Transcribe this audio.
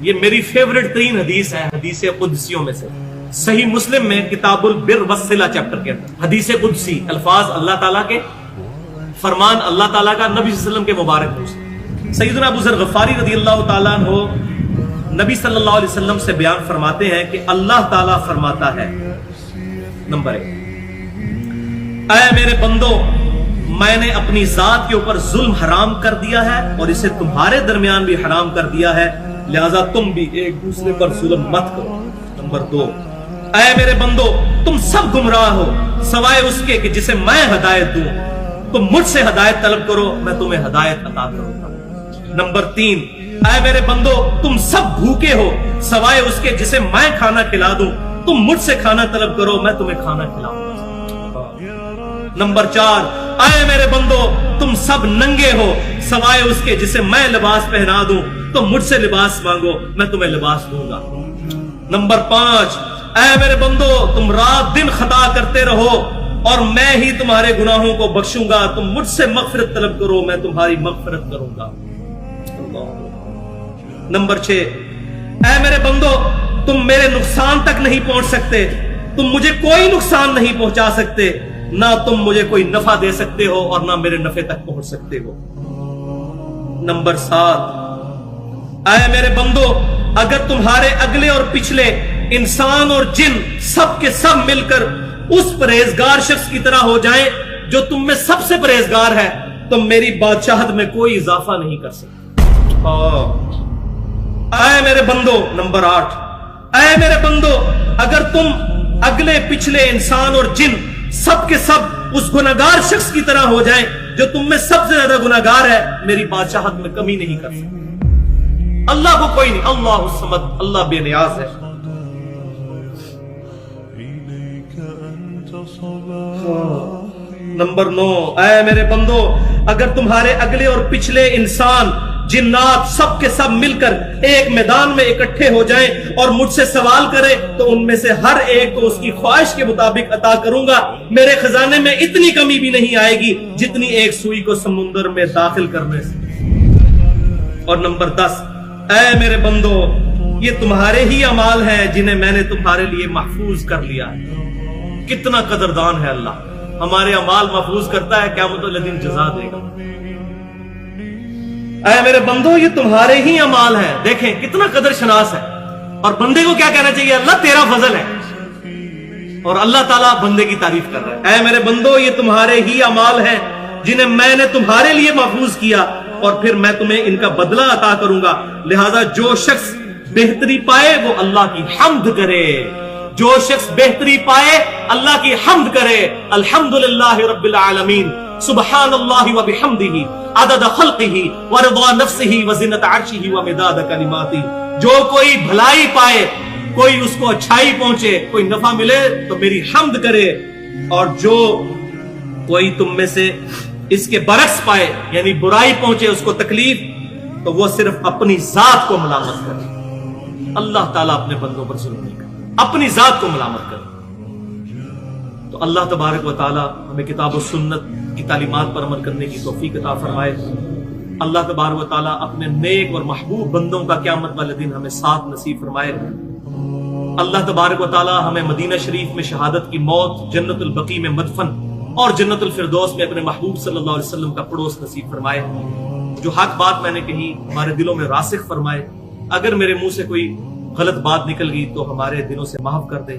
یہ میری فیوریٹ ترین حدیث ہے حدیث قدسیوں میں سے. صحیح مسلم میں کتاب البر والصلہ چیپٹر کے اندر حدیث قدسی، الفاظ اللہ تعالیٰ کے، فرمان اللہ تعالیٰ کا نبی صلی اللہ علیہ وسلم کے مبارک منہ سے. سیدنا ابو ذر غفاری رضی اللہ تعالیٰ عنہ نبی صلی اللہ علیہ وسلم سے بیان فرماتے ہیں کہ اللہ تعالیٰ فرماتا ہے، نمبر 1، اے میرے بندو، میں نے اپنی ذات کے اوپر ظلم حرام کر دیا ہے اور اسے تمہارے درمیان بھی حرام کر دیا ہے، لہذا تم بھی ایک دوسرے پر ظلم مت کرو. نمبر 2، اے میرے بندو، تم سب گمراہ ہو سوائے اس کے کہ جسے میں ہدایت دوں. تم مجھ سے ہدایت طلب کرو، میں تمہیں ہدایت عطا کروں گا. نمبر 3، اے میرے بندو، تم سب بھوکے ہو سوائے اس کے جسے میں کھانا کھلا دوں. تم مجھ سے کھانا طلب کرو، میں تمہیں کھانا کھلاؤں گا. نمبر 4، اے میرے بندو، تم سب ننگے ہو سوائے اس کے جسے میں لباس پہنا دوں. تم مجھ سے لباس مانگو، میں تمہیں لباس دوں گا. نمبر 5، اے میرے بندو، تم رات دن خطا کرتے رہو اور میں ہی تمہارے گناہوں کو بخشوں گا. تم مجھ سے مغفرت طلب کرو، میں تمہاری مغفرت کروں گا. نمبر 6، اے میرے بندو، تم میرے نقصان تک نہیں پہنچ سکتے. تم مجھے کوئی نقصان نہیں پہنچا سکتے، نہ تم مجھے کوئی نفع دے سکتے ہو اور نہ میرے نفع تک پہنچ سکتے ہو. نمبر 7، اے میرے بندو، اگر تمہارے اگلے اور پچھلے انسان اور جن سب کے سب مل کر اس پرہیزگار شخص کی طرح ہو جائیں جو تم میں سب سے پرہیزگار ہے، تم میری بادشاہت میں کوئی اضافہ نہیں کر سکتے. اے میرے بندو، نمبر 8، اے میرے بندو، اگر تم اگلے پچھلے انسان اور جن سب کے سب اس گناہگار شخص کی طرح ہو جائیں جو تم میں سب سے زیادہ گناہگار ہے، میری بادشاہت میں کمی نہیں کر سکتے. اللہ کو کوئی نہیں، اللہ الصمد، اللہ بے نیاز ہے. نمبر 9، اے میرے بندو، اگر تمہارے اگلے اور پچھلے انسان جنات سب کے سب مل کر ایک میدان میں اکٹھے ہو جائیں اور مجھ سے سوال کرے تو ان میں سے ہر ایک کو اس کی خواہش کے مطابق عطا کروں گا. میرے خزانے میں اتنی کمی بھی نہیں آئے گی جتنی ایک سوئی کو سمندر میں داخل کرنے سے. اور نمبر 10، اے میرے بندو، یہ تمہارے ہی اعمال ہیں جنہیں میں نے تمہارے لیے محفوظ کر لیا ہے. کتنا قدردان ہے اللہ، ہمارے اعمال محفوظ کرتا ہے، قیامت والے دن جزا دے گا. اے میرے بندو، یہ تمہارے ہی اعمال ہیں. دیکھیں کتنا قدر شناس ہے. اور بندے کو کیا کہنا چاہیے؟ اللہ تیرا فضل ہے. اور اللہ تعالیٰ بندے کی تعریف کر رہا ہے. اے میرے بندو، یہ تمہارے ہی اعمال ہیں جنہیں میں نے تمہارے لیے محفوظ کیا اور پھر میں تمہیں ان کا بدلہ عطا کروں گا. لہذا جو شخص بہتری پائے وہ اللہ کی حمد کرے. جو شخص بہتری پائے اللہ کی حمد کرے. الحمدللہ رب العالمین، سبحان اللہ و بحمدہ، عدد خلقہ ورضا نفسہ وزنت عرشہ ومداد کلماتہ. جو کوئی بھلائی پائے، کوئی اس کو اچھائی پہنچے، کوئی نفع ملے تو میری حمد کرے. اور جو کوئی تم میں سے اس کے برعکس پائے، یعنی برائی پہنچے، اس کو تکلیف، تو وہ صرف اپنی ذات کو ملامت کرے. اللہ تعالیٰ اپنے بندوں پر ظلم نہیں کرے، اپنی ذات کو ملامت کرے. تو اللہ تبارک و تعالیٰ ہمیں کتاب و سنت کی تعلیمات پر عمل کرنے کی توفیق عطا فرمائے. اللہ تبارک و تعالیٰ اپنے نیک اور محبوب بندوں کا قیامت والے دن ہمیں ساتھ نصیب فرمائے. اللہ تبارک و تعالیٰ ہمیں مدینہ شریف میں شہادت کی موت، جنت البقیع میں مدفن اور جنت الفردوس میں اپنے محبوب صلی اللہ علیہ وسلم کا پڑوس نصیب فرمائے. جو حق بات میں نے کہی ہمارے دلوں میں راسخ فرمائے. اگر میرے منہ سے کوئی غلط بات نکل گئی تو ہمارے دلوں سے معاف کر دے.